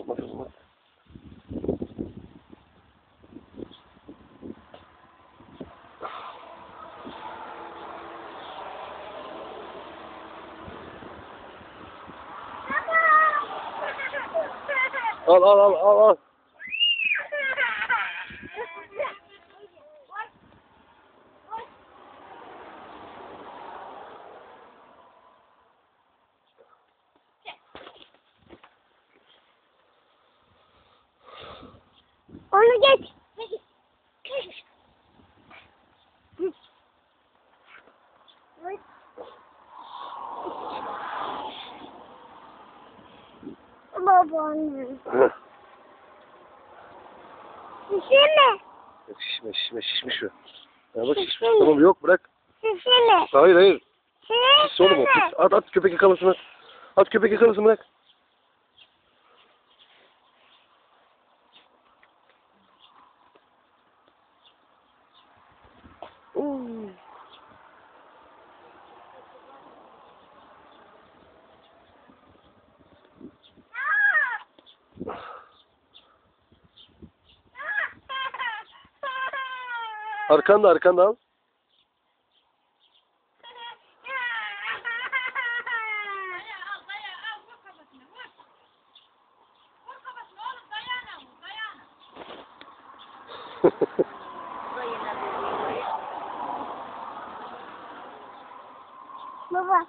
Yapma kızım. Al. Onu geç. Babaanne. Şişeme. Şişme şu. Ya bak şişmiş. Tamam yok bırak. Şişeme. Hayır. Şiş oğlum o. At köpek yakalasın. At köpek yakalasın bırak. Arkanda al. Baba.